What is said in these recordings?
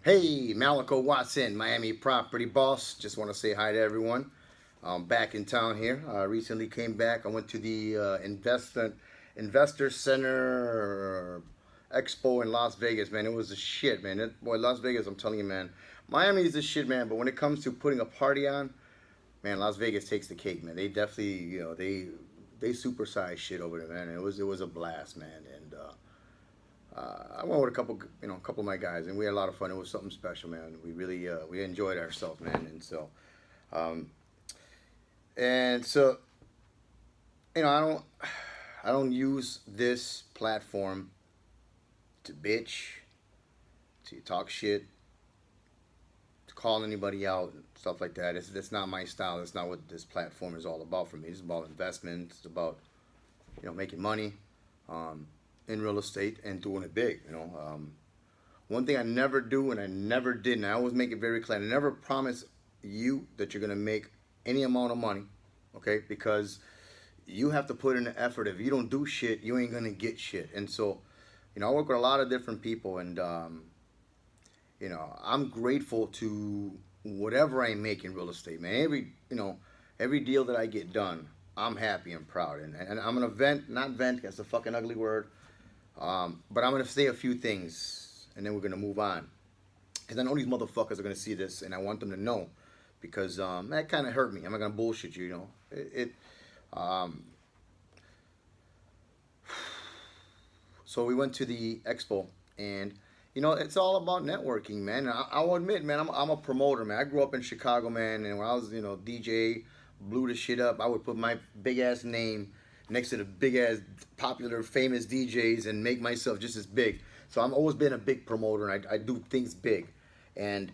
Hey, Malico Watson, Miami property boss. Just want to say hi to everyone. I'm back in town here. I recently came back. I went to the Investor Center Expo in Las Vegas, man. It was a shit, man. Boy, Las Vegas, I'm telling you, man. Miami is the shit, man. But when it comes to putting a party on, man, Las Vegas takes the cake, man. They definitely, they supersize shit over there, man. It was a blast, man. And I went with a couple of my guys, and we had a lot of fun. It was something special, man. We really we enjoyed ourselves, man. Um, and so, you know, I don't use this platform to bitch, to talk shit, to call anybody out, and stuff like that. That's not my style. That's not what this platform is all about for me. It's about investment. It's about making money. In real estate and doing it big. One thing I never do and I never did, and I always make it very clear. I never promise you that you're gonna make any amount of money, okay? Because you have to put in the effort. If you don't do shit, you ain't gonna get shit. And so, I work with a lot of different people, and I'm grateful to whatever I make in real estate, man. Every deal that I get done, I'm happy and proud, and I'm gonna not vent. That's a fucking ugly word. But I'm gonna say a few things, and then we're gonna move on. Because I know these motherfuckers are gonna see this, and I want them to know, because that kind of hurt me. I'm not gonna bullshit you, um, so we went to the expo, and it's all about networking, man. I will admit, man, I'm a promoter, man. I grew up in Chicago, man, and when I was DJ, blew the shit up. I would put my big ass name next to the big ass popular famous DJs and make myself just as big. So I've always been a big promoter, and I do things big. And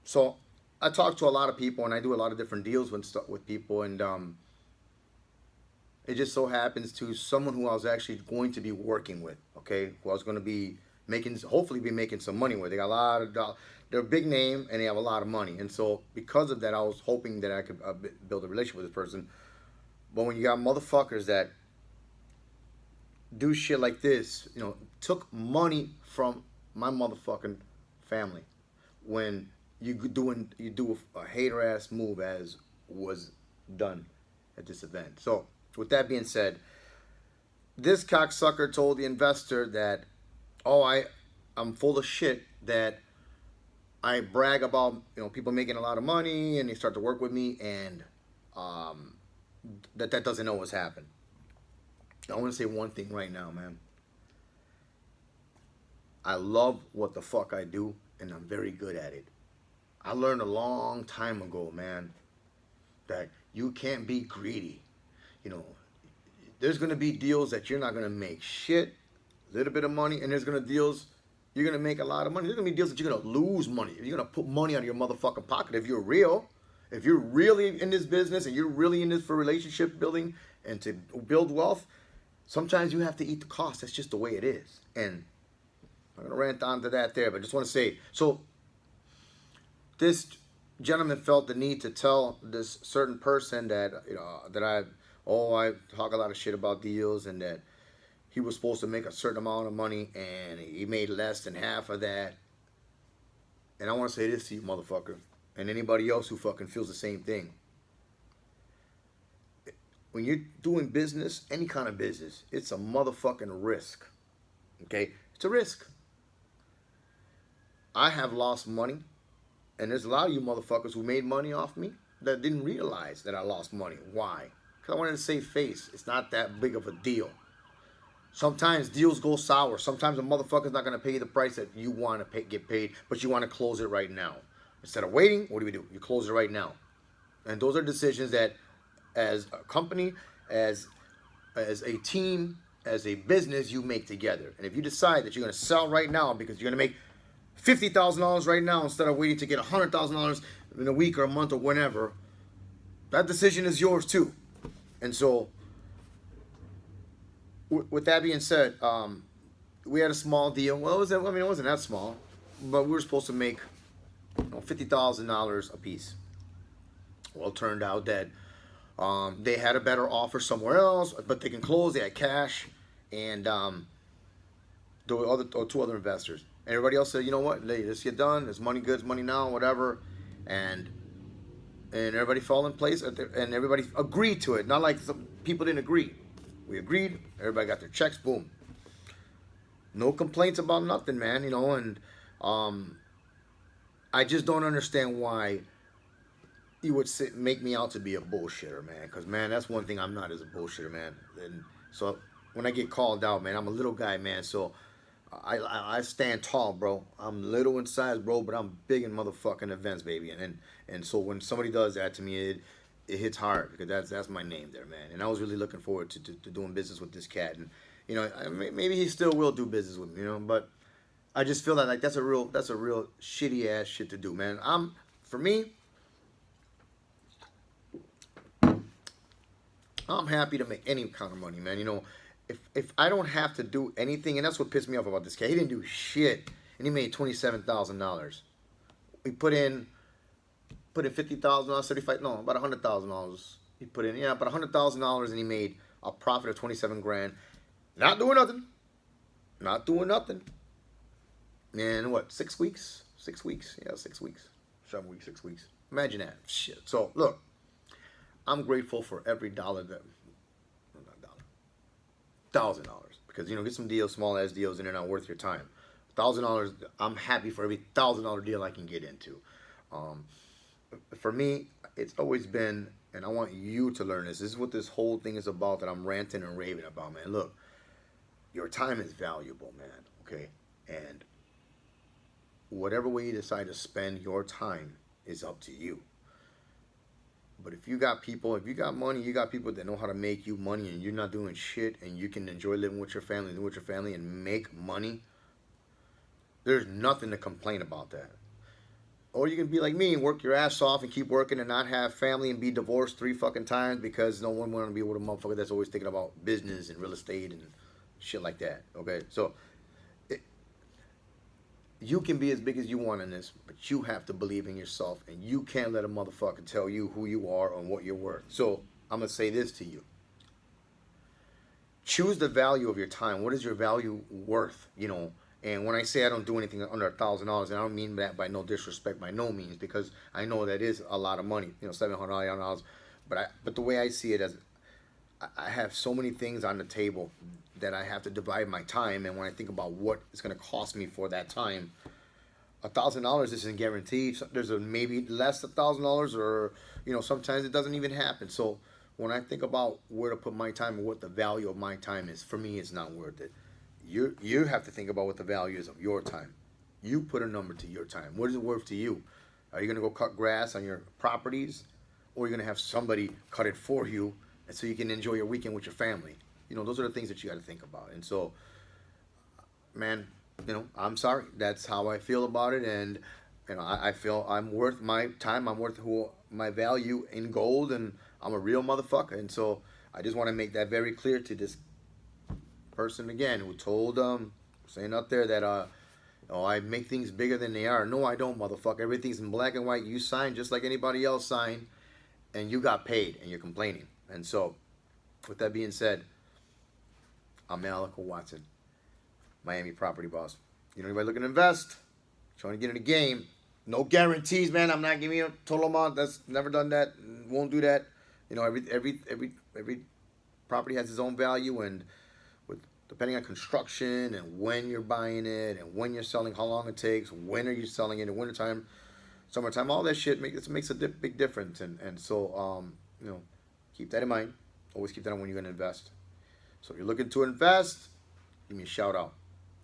so I talk to a lot of people, and I do a lot of different deals with people, and it just so happens to someone who I was actually going to be working with, okay, who I was going to be hopefully be making some money with. They got a lot of they're a big name, and they have a lot of money. And so because of that, I was hoping that I could build a relationship with this person. But when you got motherfuckers that do shit like this, took money from my motherfucking family, when you do a hater ass move as was done at this event. So with that being said, this cocksucker told the investor that, oh, I'm full of shit, that I brag about people making a lot of money and they start to work with me, and that doesn't know what's happened. I want to say one thing right now, man. I love what the fuck I do, and I'm very good at it. I learned a long time ago, man, that you can't be greedy. You know, there's gonna be deals that you're not gonna make shit, a little bit of money, and there's gonna deals you're gonna make a lot of money. There's gonna be deals that you're gonna lose money. You're gonna put money out of your motherfucking pocket if you're real. If you're really in this business and you're really in this for relationship building and to build wealth, sometimes you have to eat the cost. That's just the way it is. And I'm gonna rant on to that there, but I just want to say, so this gentleman felt the need to tell this certain person that I talk a lot of shit about deals, and that he was supposed to make a certain amount of money and he made less than half of that. And I want to say this to you, motherfucker, and anybody else who fucking feels the same thing. When you're doing business, any kind of business, it's a motherfucking risk. Okay? It's a risk. I have lost money, and there's a lot of you motherfuckers who made money off me that didn't realize that I lost money. Why? Because I wanted to save face. It's not that big of a deal. Sometimes deals go sour. Sometimes a motherfucker's not going to pay you the price that you want to get paid, but you want to close it right now. Instead of waiting, what do? You close it right now. And those are decisions that, as a company, as a team, as a business, you make together. And if you decide that you're going to sell right now because you're going to make $50,000 right now instead of waiting to get $100,000 in a week or a month or whenever, that decision is yours too. And so, with that being said, we had a small deal. Well, it wasn't that small, but we were supposed to make $50,000 a piece. Well, it turned out that they had a better offer somewhere else, but they can close. They had cash, and there were two other investors. And everybody else said, you know what, let's get done. There's money good, money now, whatever. And everybody fell in place, and everybody agreed to it. Not like some people didn't agree. We agreed. Everybody got their checks. Boom. No complaints about nothing, man. And I just don't understand why you would make me out to be a bullshitter, man. Because, man, that's one thing I'm not, as a bullshitter, man. And so when I get called out, man, I'm a little guy, man. So I stand tall, bro. I'm little in size, bro, but I'm big in motherfucking events, baby. And so when somebody does that to me, it hits hard, because that's my name there, man. And I was really looking forward to doing business with this cat. And maybe he still will do business with me, but I just feel that, like, that's a real shitty ass shit to do, man. For me, I'm happy to make any kind of money, man. If I don't have to do anything, and that's what pissed me off about this cat. He didn't do shit, and he made $27,000. We put in $50,000, about $100,000. He put in, about $100,000, and he made a profit of 27 grand. Not doing nothing. And what, 6 weeks? 6 weeks. Yeah, 6 weeks. 7 weeks, 6 weeks. Imagine that. Shit. So, look, I'm grateful for every dollar that, $1,000. Because, get some deals, small ass deals, and they're not worth your time. $1,000, I'm happy for every $1,000 deal I can get into. For me, it's always been, and I want you to learn this. This is what this whole thing is about, that I'm ranting and raving about, man. Look, your time is valuable, man, okay? And whatever way you decide to spend your time is up to you. But if you got money, you got people that know how to make you money, and you're not doing shit, and you can enjoy living with your family, and make money, there's nothing to complain about that. Or you can be like me and work your ass off and keep working and not have family and be divorced 3 fucking times because no one want to be with a motherfucker that's always thinking about business and real estate and shit like that. Okay, so you can be as big as you want in this, but you have to believe in yourself, and you can't let a motherfucker tell you who you are and what you're worth. So I'm going to say this to you. Choose the value of your time. What is your value worth? And when I say I don't do anything under $1,000, and I don't mean that by no disrespect, by no means, because I know that is a lot of money, $700. But the way I see it, as I have so many things on the table that I have to divide my time, and when I think about what it's going to cost me for that time, $1,000 isn't guaranteed. There's a maybe less than $1,000, or sometimes it doesn't even happen. So when I think about where to put my time and what the value of my time is, for me, it's not worth it. You have to think about what the value is of your time. You put a number to your time. What is it worth to you? Are you going to go cut grass on your properties, or are you going to have somebody cut it for you, and so you can enjoy your weekend with your family? Those are the things that you got to think about. And so, man, I'm sorry. That's how I feel about it. And, I feel I'm worth my time. I'm worth my value in gold, and I'm a real motherfucker. And so I just want to make that very clear to this person again who told saying out there that I make things bigger than they are. No, I don't, motherfucker. Everything's in black and white. You signed just like anybody else signed, and you got paid, and you're complaining. And so, with that being said, I'm Malico Watson, Miami property boss. Anybody looking to invest, trying to get in the game, no guarantees, man. I'm not giving you a total amount. That's never done that. Won't do that. Every property has its own value, and depending on construction and when you're buying it and when you're selling, how long it takes, when are you selling it in wintertime, summertime, all that shit makes a big difference. And so keep that in mind. Always keep that in when you're going to invest. So if you're looking to invest, give me a shout out.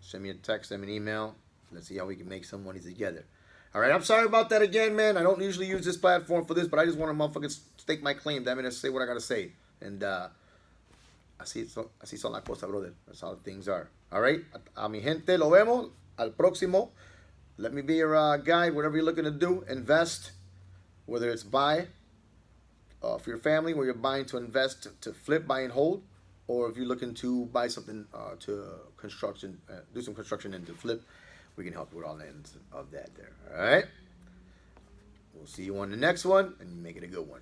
Send me a text, send me an email. Let's see how we can make some money together. All right, I'm sorry about that again, man. I don't usually use this platform for this, but I just want to motherfucking stake my claim. Damn it, and say what I got to say. And así son las cosas, brother. That's how things are. All right? A mi gente, lo vemos. Al próximo. Let me be your guide. Whatever you're looking to do, invest. Whether it's buy for your family, where you're buying to invest, to flip, buy and hold. Or if you're looking to buy something to construction, do some construction and to flip, we can help you with all the ends of that there. All right? We'll see you on the next one, and make it a good one.